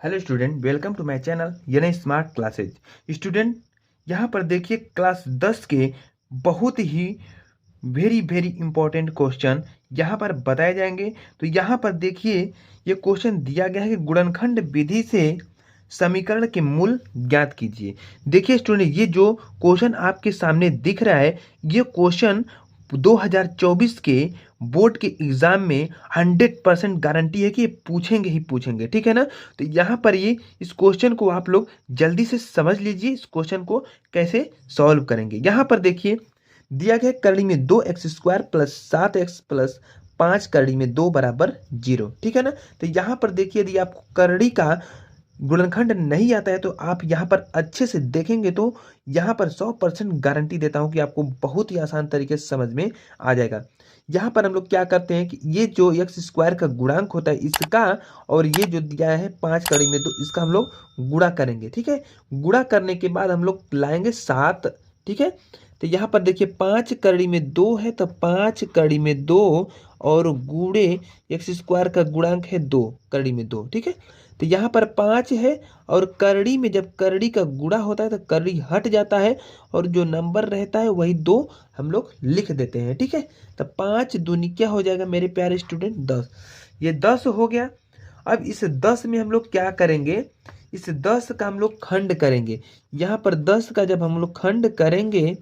Hello student, welcome to my channel यानी smart classes. Student, यहाँ पर देखिए क्लास 10 के बहुत ही वेरी वेरी इंपॉर्टेंट क्वेश्चन यहाँ पर बताए जाएंगे। तो यहाँ पर देखिए ये क्वेश्चन दिया गया है कि गुणनखंड विधि से समीकरण के मूल ज्ञात कीजिए। देखिए स्टूडेंट, ये जो क्वेश्चन आपके सामने दिख रहा है, ये क्वेश्चन 2024 के बोर्ड के एग्जाम में 100% गारंटी है कि ये पूछेंगे ही पूछेंगे, ठीक है ना। तो यहाँ पर ये इस क्वेश्चन को आप लोग जल्दी से समझ लीजिए, इस क्वेश्चन को कैसे सॉल्व करेंगे। यहाँ पर देखिए दिया गया करड़ी में 2x² प्लस 7x प्लस 5 करड़ी में 2 बराबर 0, ठीक है ना। तो यहाँ पर देखिए यदि आपको करड़ी का गुणनखंड नहीं आता है तो आप यहाँ पर अच्छे से देखेंगे तो यहाँ पर 100% गारंटी देता हूँ कि आपको बहुत ही आसान तरीके से समझ में आ जाएगा। यहाँ पर हम लोग क्या करते हैं कि ये जो x² का गुणांक होता है इसका, और ये जो दिया है 5 कड़ी में 2, इसका हम लोग गुणा करेंगे, ठीक है। गुणा करने के बाद हम लोग लाएंगे 7, ठीक है। तो यहाँ पर देखिए 5 कड़ी में 2 है तो 5 कड़ी में 2 और गुणे x² का गुणांक है 2 कड़ी में 2, ठीक है। तो यहाँ पर 5 है और करड़ी में जब करड़ी का गुणा होता है तो करड़ी हट जाता है और जो नंबर रहता है वही 2 हम लोग लिख देते हैं, ठीक है। तो 5 दूनी क्या हो जाएगा मेरे प्यारे स्टूडेंट, 10। ये 10 हो गया। अब इस 10 में हम लोग क्या करेंगे, इस 10 का हम लोग खंड करेंगे। यहाँ पर 10 का जब हम लोग खंड करेंगे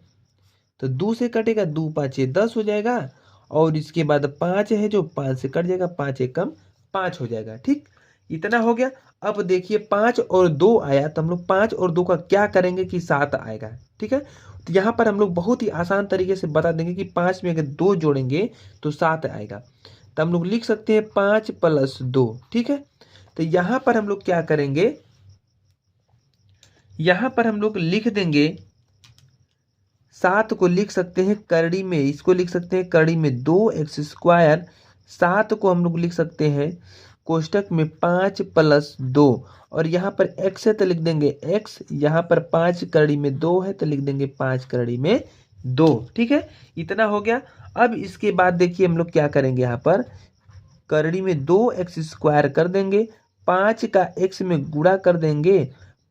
तो 2 से कटेगा, 2 5 10 हो जाएगा। और इसके बाद 5 है जो 5 से कट जाएगा, 5 एक कम 5 हो जाएगा, ठीक। इतना हो गया। अब देखिए 5 और 2 आया तो हम लोग 5 और 2 का क्या करेंगे कि 7 आएगा, ठीक है। तो यहाँ पर हम लोग बहुत ही आसान तरीके से बता देंगे कि 5 में अगर 2 जोड़ेंगे तो 7 आएगा। तो हम लोग लिख सकते हैं 5 प्लस 2, ठीक है। तो यहाँ पर हम लोग क्या करेंगे, यहाँ पर हम लोग लिख देंगे 7 को लिख सकते हैं करड़ी में, इसको लिख सकते हैं करड़ी में 2x²। 7 को हम लोग लिख सकते हैं कोष्टक में 5 प्लस 2, और यहाँ पर x है तो लिख देंगे x। यहाँ पर 5 करड़ी में 2 है तो लिख देंगे 5 करड़ी में 2, ठीक है। इतना हो गया। अब इसके बाद देखिए हम लोग क्या करेंगे, यहाँ पर करड़ी में 2x² कर देंगे, 5 का x में गुणा कर देंगे,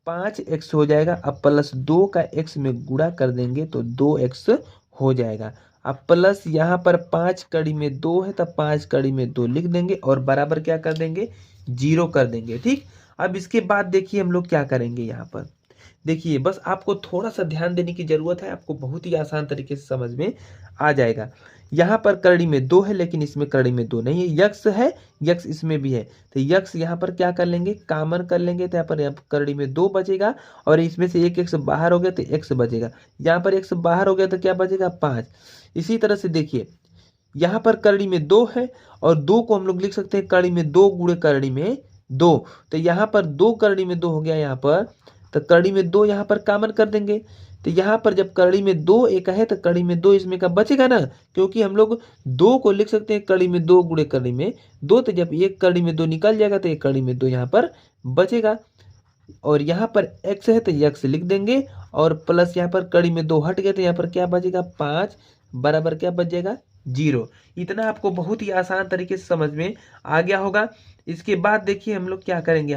5x हो जाएगा। अब प्लस 2 का x में गुणा कर देंगे तो 2x हो जाएगा। अब प्लस यहाँ पर 5 कड़ी में 2 है तो 5 कड़ी में 2 लिख देंगे और बराबर क्या कर देंगे, 0 कर देंगे, ठीक। अब इसके बाद देखिए हम लोग क्या करेंगे, यहाँ पर देखिए बस आपको थोड़ा सा ध्यान देने की जरूरत है, आपको बहुत ही आसान तरीके से समझ में आ जाएगा। यहाँ पर करड़ी में 2 है लेकिन इसमें करड़ी में 2 नहीं है, यक्स है, यक्स इसमें भी है। तो यक्स यहाँ पर क्या कर लेंगे, कॉमन कर लेंगे। तो यहाँ पर करड़ी में 2 बचेगा और इसमें से एक x बाहर हो गया तो x बचेगा। यहाँ पर x बाहर हो गया तो क्या बचेगा, 5। इसी तरह से देखिए यहाँ पर करड़ी में 2 है और 2 को हम लोग लिख सकते हैं करड़ी में 2 गुणे करड़ी में 2। तो यहाँ पर 2 करड़ी में 2 हो गया, यहाँ पर तो करड़ी में 2 यहाँ पर कॉमन कर देंगे। तो यहाँ पर जब करड़ी में 2 एक है तो करड़ी में 2 इसमें का बचेगा ना, क्योंकि हम लोग 2 को लिख सकते हैं करड़ी में 2 गुणे करड़ी में 2। तो जब एक करड़ी में 2 निकल जाएगा तो एक करड़ी में 2 यहाँ पर बचेगा। और यहाँ पर x है तो x लिख देंगे और प्लस यहाँ पर कड़ी में 2 हट गए तो यहाँ पर क्या बचेगा, 5 बराबर क्या बच जाएगा, 0। इतना आपको बहुत ही आसान तरीके से समझ में आ गया होगा। इसके बाद देखिए हम लोग क्या करेंगे,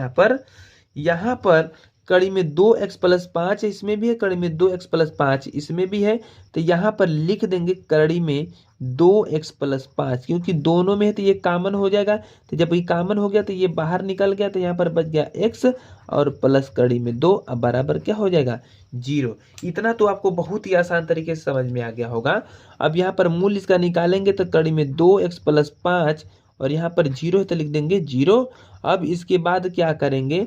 यहाँ पर कड़ी में 2x प्लस 5 है, इसमें भी है, कड़ी में 2x प्लस 5 इसमें भी है। तो यहाँ पर लिख देंगे कड़ी में 2x प्लस 5, क्योंकि दोनों में है तो ये कॉमन हो जाएगा। तो जब ये कॉमन हो गया तो ये बाहर निकल गया तो यहाँ पर बच गया x और प्लस कड़ी में 2, अब बराबर क्या हो जाएगा, 0। इतना तो आपको बहुत ही आसान तरीके से समझ में आ गया होगा। अब यहाँ पर मूल इसका निकालेंगे तो कड़ी में 2x प्लस 5 और यहाँ पर 0 है तो लिख देंगे 0। अब इसके बाद क्या करेंगे,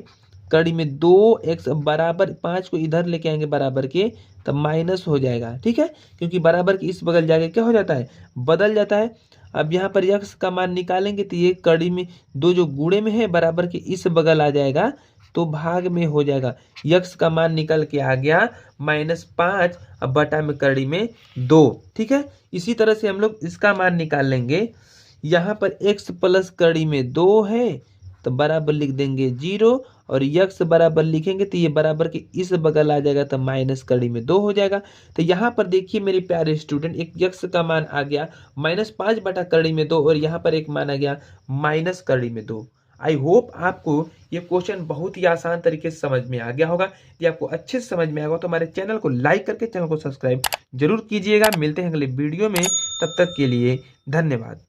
कड़ी में 2x बराबर 5 को इधर लेके आएंगे बराबर के, तब माइनस हो जाएगा, ठीक है, क्योंकि बराबर के इस बगल जाके क्या हो जाता है, बदल जाता है। अब यहाँ पर x का मान निकालेंगे तो ये कड़ी में 2 जो गुणे में है बराबर के इस बगल आ जाएगा तो भाग में हो जाएगा। x का मान निकल के आ गया -5, अब बटा में कड़ी में 2, ठीक है। इसी तरह से हम लोग इसका मान निकाल लेंगे। यहाँ पर x प्लस कड़ी में 2 है तो बराबर लिख देंगे 0 और x बराबर लिखेंगे तो ये बराबर के इस बगल आ जाएगा तो माइनस कड़ी में 2 हो जाएगा। तो यहाँ पर देखिए मेरे प्यारे स्टूडेंट, एक x का मान आ गया -5 बटा कड़ी में 2 और यहाँ पर एक मान आ गया माइनस कड़ी में 2। आई होप आपको ये क्वेश्चन बहुत ही आसान तरीके से समझ में आ गया होगा। यदि आपको अच्छे से समझ में आएगा तो हमारे चैनल को लाइक करके चैनल को सब्सक्राइब जरूर कीजिएगा। मिलते हैं अगले वीडियो में, तब तक के लिए धन्यवाद।